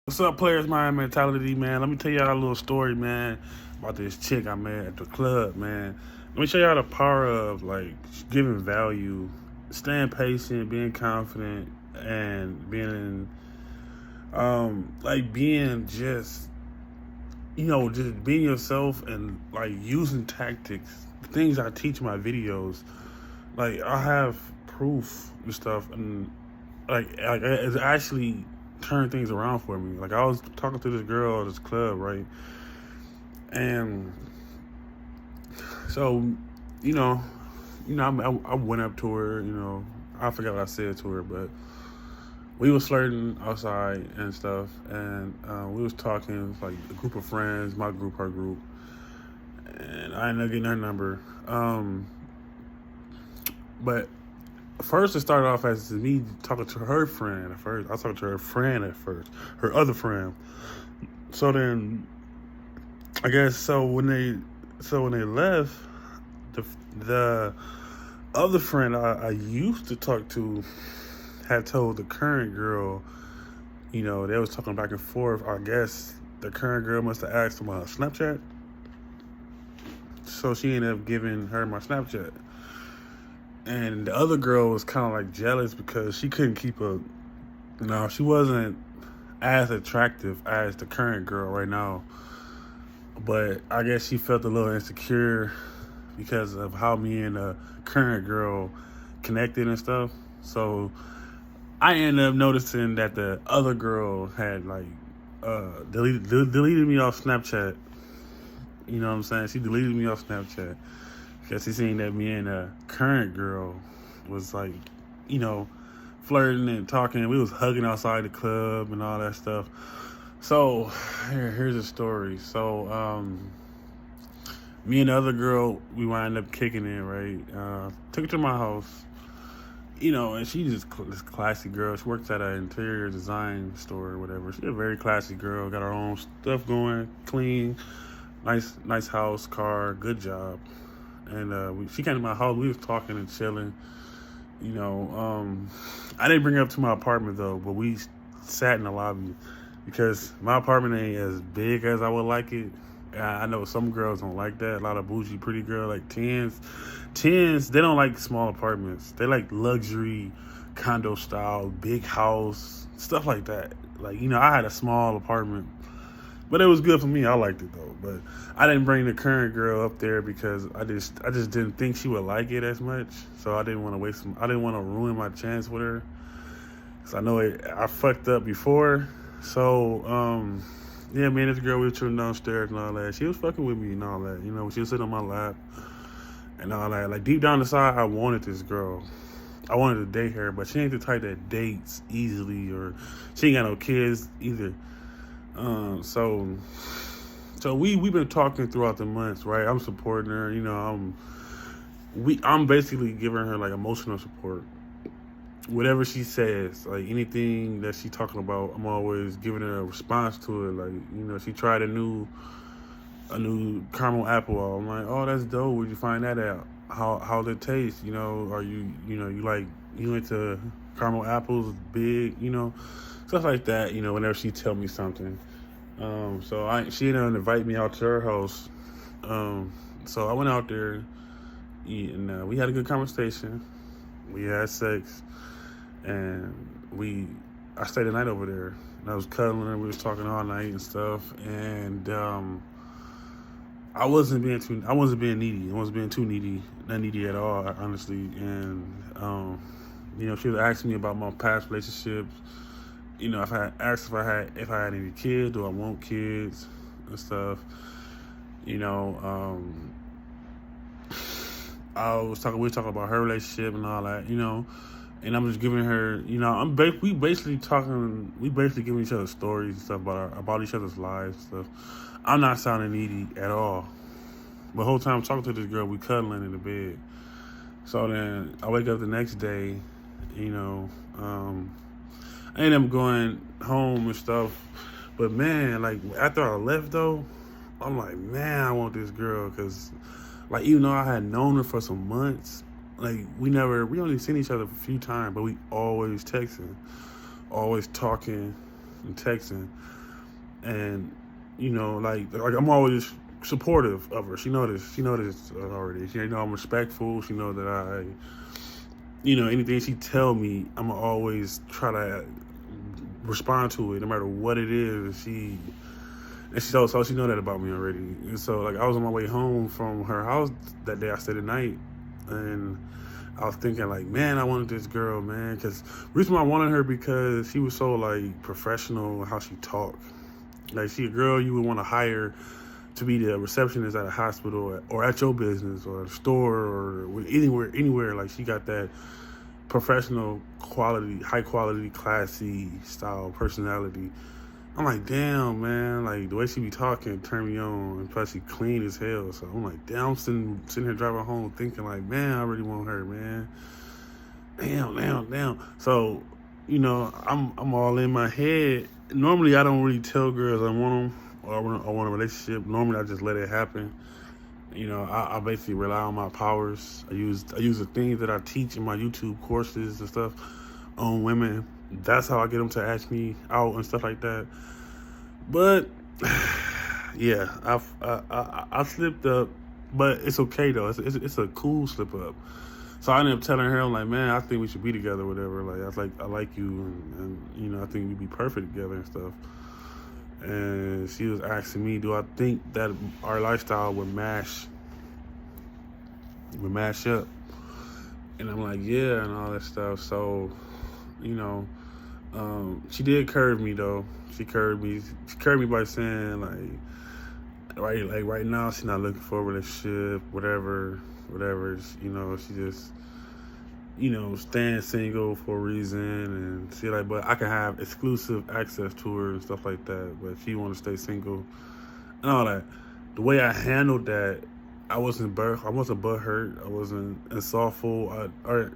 What's up, Players Mind Mentality, man? Let me tell y'all a little story, man, about this chick I met at the club, man. Let me show y'all the power of, like, giving value, staying patient, being confident, and being just, just being yourself and, like, using tactics, things I teach in my videos. Like, I have proof and stuff, and, like it's actually turned things around for me. Like, I was talking to this girl at this club, right? And so, you know, I went up to her. I forgot what I said to her, but we was flirting outside and stuff, and we was talking like a group of friends, my group, her group, and I ended up getting her number. But first, it started off as me talking to her friend at first. I was talking to her friend at first, her other friend. So then, I guess when they left, the other friend I used to talk to had told the current girl, they was talking back and forth. I guess the current girl must have asked him on Snapchat, so she ended up giving her my Snapchat. And the other girl was kind of like jealous because she couldn't keep up. No, she wasn't as attractive as the current girl right now. But I guess she felt a little insecure because of how me and the current girl connected and stuff. So I ended up noticing that the other girl had like deleted me off Snapchat. You know what I'm saying? She deleted me off Snapchat because she seen that me and the current girl was like, you know, flirting and talking. We was hugging outside the club and all that stuff. So here's the story. So me and the other girl, we wind up kicking it, right? Took her to my house, and she's just this classy girl. She works at an interior design store or whatever. She's a very classy girl. Got her own stuff going, clean, nice house, car, good job. And she came to my house. We was talking and chilling. I didn't bring her up to my apartment though, but we sat in the lobby because my apartment ain't as big as I would like it. I know some girls don't like that. A lot of bougie, pretty girls like tens. They don't like small apartments. They like luxury, condo style, big house, stuff like that. Like, I had a small apartment, but it was good for me. I liked it though. But I didn't bring the current girl up there because I just didn't think she would like it as much. So I didn't want to I didn't want to ruin my chance with her. Cause I know I fucked up before. So yeah, me and this girl, we were chilling downstairs and all that. She was fucking with me and all that. She was sitting on my lap and all that. Like, deep down inside, I wanted this girl. I wanted to date her, but she ain't the type that dates easily, or she ain't got no kids either. So we've been talking throughout the months, right? I'm supporting her. I'm basically giving her like emotional support. Whatever she says, like anything that she's talking about, I'm always giving her a response to it. Like, she tried a new caramel apple. I'm like, oh, that's dope. Where'd you find that out? How's it taste? Are you into caramel apples, big, stuff like that. Whenever she tell me something. She ended up inviting me out to her house. So I went out there and we had a good conversation. We had sex. And I stayed the night over there. And I was cuddling her. We was talking all night and stuff. And I wasn't being needy. I wasn't being too needy, not needy at all, honestly. And she was asking me about my past relationships. If I asked if I had any kids, do I want kids and stuff. We were talking about her relationship and all that. And I'm just giving her, we basically giving each other stories and stuff about each other's lives and stuff. I'm not sounding needy at all. But the whole time I'm talking to this girl, we cuddling in the bed. So then I wake up the next day, I ended up going home and stuff. But man, like after I left though, I'm like, man, I want this girl because, like, even though I had known her for some months, like we only seen each other a few times, but we always texting, always talking and texting. and like I'm always supportive of her. She know this. She know this already. She know I'm respectful. She know that anything she tell me, I'ma always try to respond to it, no matter what it is. So she know that about me already. And so like I was on my way home from her house that day. I stayed the night, and I was thinking like, man, I wanted this girl, man. Because reason why I wanted her because she was so like professional in how she talked. Like she a girl you would want to hire to be the receptionist at a hospital or at your business or a store or anywhere. Like she got that professional quality, high quality, classy style personality. I'm like, damn, man, like the way she be talking turned me on, and plus she clean as hell. So I'm like, damn, I'm sitting here driving home thinking like, man, I really want her, man. Damn. So, I'm all in my head. Normally, I don't really tell girls I want them or I want a relationship. Normally, I just let it happen. I basically rely on my powers. I use the things that I teach in my YouTube courses and stuff on women. That's how I get them to ask me out and stuff like that. But yeah, I slipped up, but it's okay though. It's a cool slip up. So I ended up telling her, I'm like, man, I think we should be together, or whatever. Like I like you, and I think we'd be perfect together and stuff. And she was asking me, do I think that our lifestyle would mash up? And I'm like, yeah, and all that stuff. So, she did curve me though. She curved me by saying right now she's not looking for a relationship, whatever. She just staying single for a reason, and she like, but I can have exclusive access to her and stuff like that. But she want to stay single and all that. The way I handled that, I wasn't butthurt. I wasn't insultful or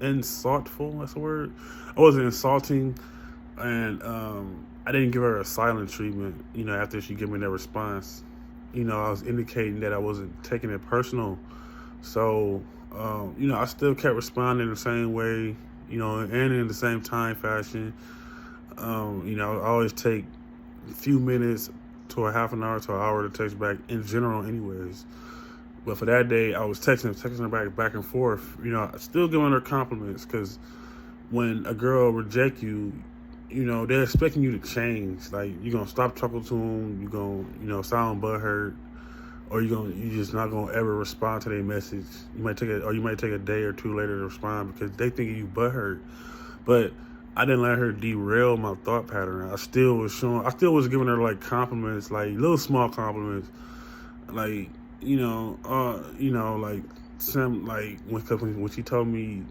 insultful. That's the word. I wasn't insulting, and I didn't give her a silent treatment. After she gave me that response, I was indicating that I wasn't taking it personal. So, I still kept responding the same way, and in the same time fashion. I always take a few minutes to a half an hour to an hour to text back in general anyways. But for that day, I was texting her back and forth, still giving her compliments, because when a girl reject you, they're expecting you to change. Like, you're going to stop talking to them, you're going to, sound butthurt, or you're just not going to ever respond to their message. You might take a day or two later to respond because they think you butthurt. But I didn't let her derail my thought pattern. I still was giving her like compliments, like little small compliments, like, like some, like when she told me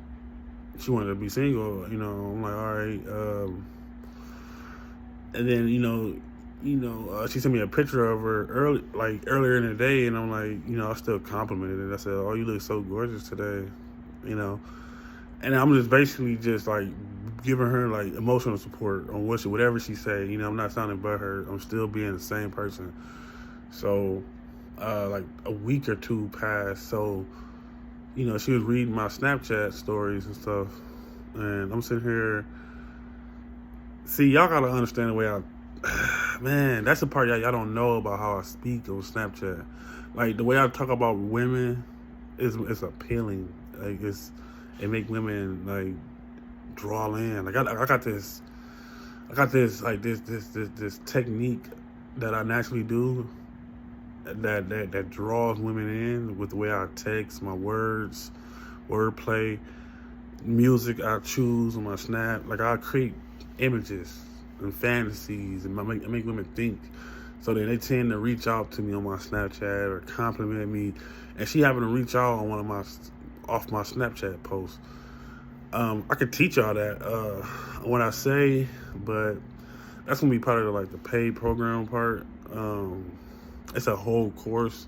she wanted to be single, I'm like, all right. And then, she sent me a picture of her earlier in the day, and I'm like, I still complimented it. I said, oh, you look so gorgeous today, and I'm just basically just like giving her like emotional support on whatever she say. I'm not sounding butthurt. I'm still being the same person. So, like a week or two passed. So, she was reading my Snapchat stories and stuff, and I'm sitting here. See, y'all gotta understand the way man, that's the part y'all don't know about how I speak on Snapchat. Like, the way I talk about women is appealing. Like, it make women like draw in. Like, I got this technique that I naturally do that draws women in with the way I text, my words, wordplay, music I choose on my Snap. Like, I create images and fantasies and make women think. So then they tend to reach out to me on my Snapchat or compliment me. And she happened to reach out on off my Snapchat post. I could teach y'all that what I say, but that's gonna be part of the paid program part. It's a whole course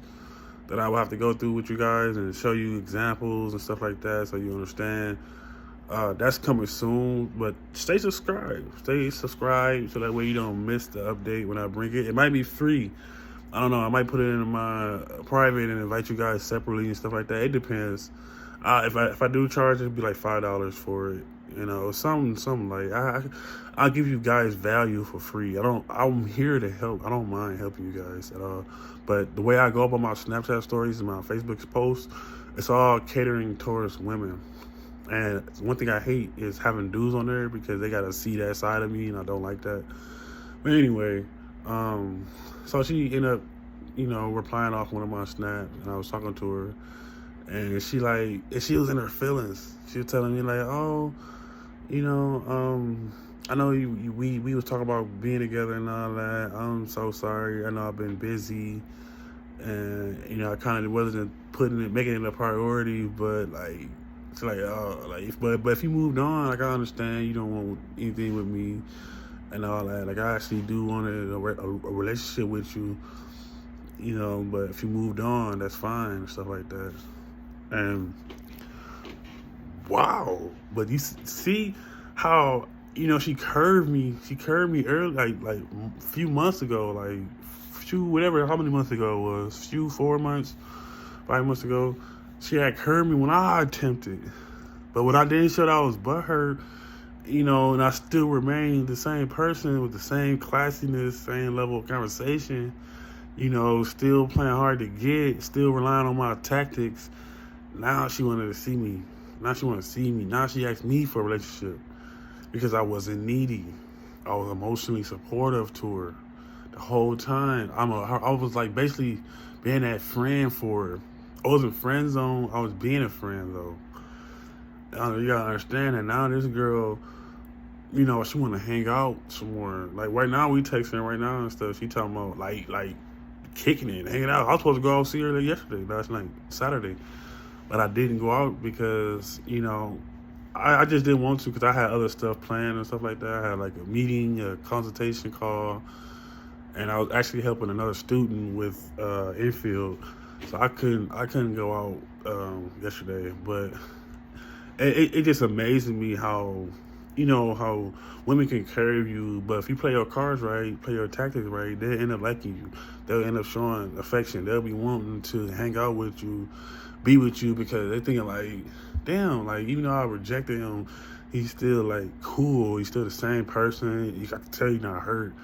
that I will have to go through with you guys and show you examples and stuff like that, so you understand. That's coming soon, but stay subscribed so that way you don't miss the update when I bring it. It might be free. I don't know. I might put it in my private and invite you guys separately and stuff like that. It depends. If I do charge, it'd be like $5 for it. You know, something like I give you guys value for free. I'm here to help. I don't mind helping you guys at all. But the way I go about my Snapchat stories and my Facebook posts, it's all catering towards women. And one thing I hate is having dudes on there because they gotta see that side of me, and I don't like that. But anyway, so she ended up, replying off one of my snaps, and I was talking to her, and she was in her feelings. She was telling me like, oh, I know we was talking about being together and all that. I'm so sorry. I know I've been busy, and I kind of wasn't making it a priority. But like, it's like, oh, like, but if you moved on, like I understand you don't want anything with me and all that. Like I actually do want a relationship with you, But if you moved on, that's fine and stuff like that. And wow, but you see how she curved me. She curved me early, like a few months ago, like few whatever, how many months ago it was, 4 months, 5 months ago. She had curved me when I attempted, but when I didn't show that I was butthurt, and I still remained the same person with the same classiness, same level of conversation. Still playing hard to get, still relying on my tactics. Now she wanted to see me. Now she wanted to see me. Now she asked me for a relationship because I wasn't needy. I was emotionally supportive to her the whole time. I was like basically being that friend for her. I wasn't friend zone. I was being a friend though. You gotta understand that now this girl, she want to hang out some more. Like right now we texting right now and stuff. She talking about like kicking it, hanging out. I was supposed to go out see her yesterday, last night, Saturday. But I didn't go out because, I just didn't want to because I had other stuff planned and stuff like that. I had like a meeting, a consultation call, and I was actually helping another student with infield. So I couldn't go out yesterday. But it just amazes me how, how women can carry you, but if you play your cards right, play your tactics right, they'll end up liking you. They'll end up showing affection. They'll be wanting to hang out with you, be with you, because they're thinking like, damn, like even though I rejected him, he's still like cool. He's still the same person. You got to tell you're not hurt.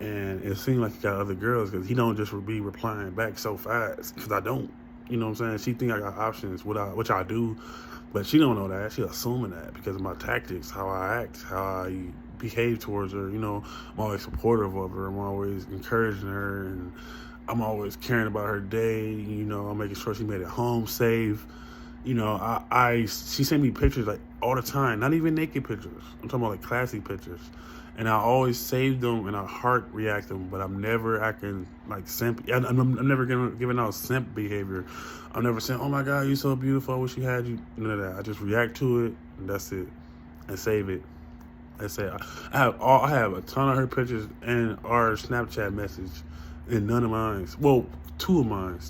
And it seemed like he got other girls because he don't just be replying back so fast, because I don't. You know what I'm saying? She think I got options, which I do, but she don't know that. She assuming that because of my tactics, how I act, how I behave towards her. I'm always supportive of her. I'm always encouraging her, and I'm always caring about her day. I'm making sure she made it home safe. She sent me pictures like all the time, not even naked pictures. I'm talking about like classy pictures. And I always save them and I heart react them, but I'm never acting like simp. I'm never giving out simp behavior. I'm never saying, "Oh my God, you're so beautiful. I wish you had you." None of that. I just react to it, and that's it, and save it. That's it. I have a ton of her pictures and our Snapchat message, and none of mine. Well, two of mine.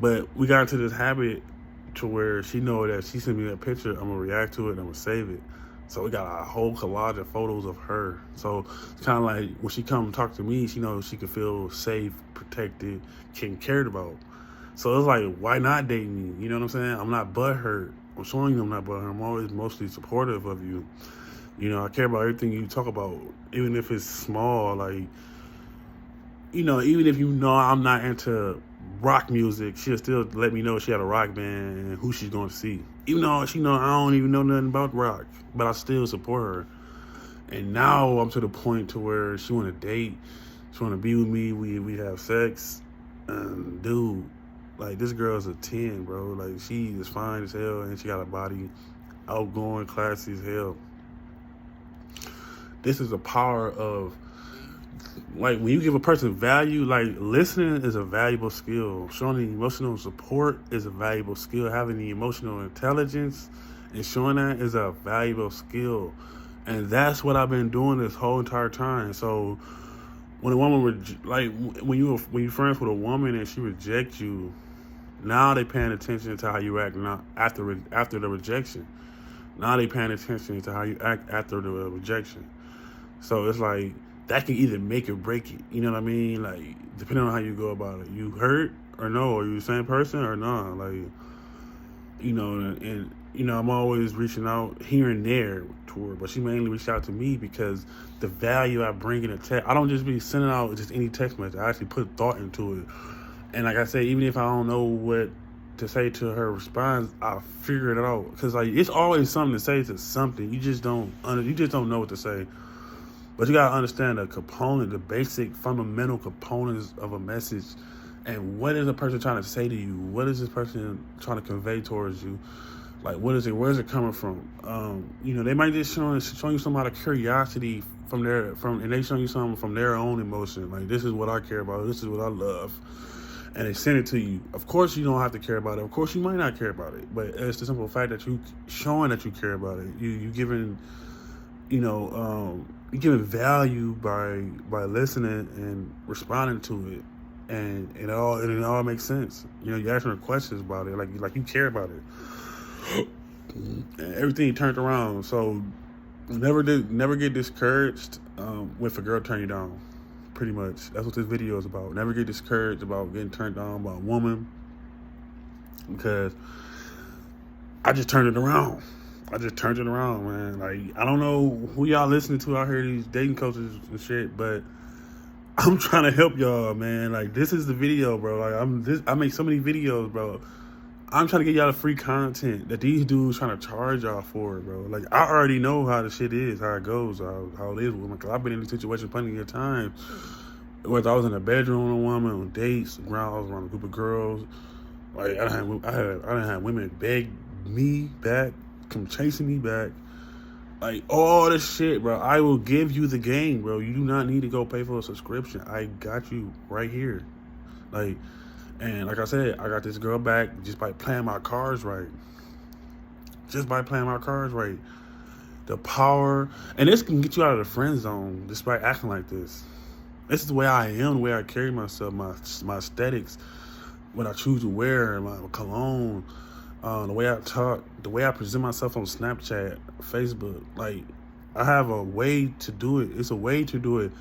But we got into this habit to where she know that she sent me that picture, I'm gonna react to it and I'm gonna save it. So we got a whole collage of photos of her. So it's kind of like when she come talk to me, she knows she can feel safe, protected, cared about. So it's like, why not date me? You know what I'm saying? I'm not butthurt. I'm showing you I'm not butthurt. I'm always mostly supportive of you. I care about everything you talk about, even if it's small. Like, even if I'm not into rock music, she'll still let me know she had a rock band and who she's going to see. Even though she know I don't even know nothing about rock, but I still support her. And now I'm to the point to where she want to date, she want to be with me. We have sex, and dude, like this girl's a 10, bro. Like she is fine as hell, and she got a body, outgoing, classy as hell. This is the power of, like, when you give a person value, like listening is a valuable skill. Showing the emotional support is a valuable skill. Having the emotional intelligence and showing that is a valuable skill. And that's what I've been doing this whole entire time. So when a woman when you're friends with a woman and she rejects you, now they paying attention to how you act now after the rejection. Now they paying attention to how you act after the rejection. So it's like that can either make or break it. You know what I mean? Like depending on how you go about it. You hurt or no? Are you the same person or not? Like, and I'm always reaching out here and there to her, but she mainly reached out to me because the value I bring in a text. I don't just be sending out just any text message. I actually put thought into it. And like I said, even if I don't know what to say to her response, I figure it out. Cause like it's always something to say to something. You just don't know what to say. But you gotta understand the basic fundamental components of a message, and what is a person trying to say to you? What is this person trying to convey towards you? Like, what is it? Where is it coming from? They might just showing you some out of curiosity and they showing you something from their own emotion. Like, this is what I care about. This is what I love, and they send it to you. Of course, you don't have to care about it. Of course, you might not care about it, but it's the simple fact that you showing that you care about it. You giving, you giving value by listening and responding to it. And it all makes sense. You asking her questions about it, like you care about it. And everything turned around. So never get discouraged if a girl turn you down. Pretty much, that's what this video is about. Never get discouraged about getting turned down by a woman, because I just turned it around. Man. Like, I don't know who y'all listening to out here, these dating coaches and shit, but I'm trying to help y'all, man. Like, this is the video, bro. Like, I make so many videos, bro. I'm trying to get y'all the free content that these dudes trying to charge y'all for, bro. Like, I already know how the shit is, how it goes, how it is with women. Cause I've been in this situation plenty of times. Whether I was in a bedroom with a woman, on dates, I was around a group of girls. Like, I done had women beg me back, come chasing me back. Like, all this shit, bro. I will give you the game, bro. You do not need to go pay for a subscription. I got you right here. And like I said, I got this girl back just by playing my cards right. The power. And this can get you out of the friend zone just by acting like this. This is the way I am, the way I carry myself, my aesthetics, what I choose to wear, my cologne, the way I talk, the way I present myself on Snapchat, Facebook. Like, I have a way to do it. It's a way to do it.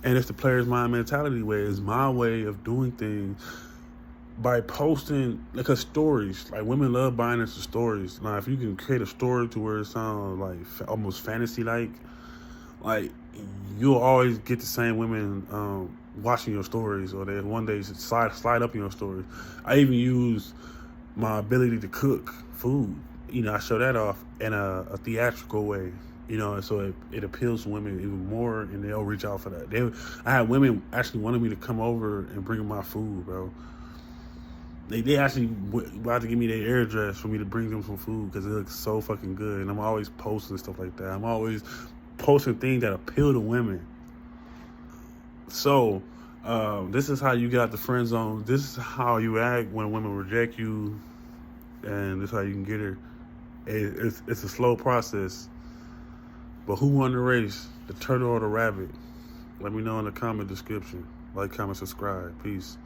And it's the player's mind mentality way. It's my way of doing things by posting, like, stories. Like, women love buying into stories. Now, if you can create a story to where it sounds like almost fantasy-like, you'll always get the same women watching your stories, or they one day slide up in your stories. I even use my ability to cook food. I show that off in a theatrical way. So it appeals to women even more, and they'll reach out for that. I had women actually wanted me to come over and bring them my food, bro. They actually about to give me their address for me to bring them some food because it looks so fucking good. And I'm always posting stuff like that. I'm always posting things that appeal to women. So this is how you get out the friend zone. This is how you act when women reject you, and this is how you can get her. It's a slow process. But who won the race, the turtle or the rabbit? Let me know in the comment description. Like, comment, subscribe. Peace.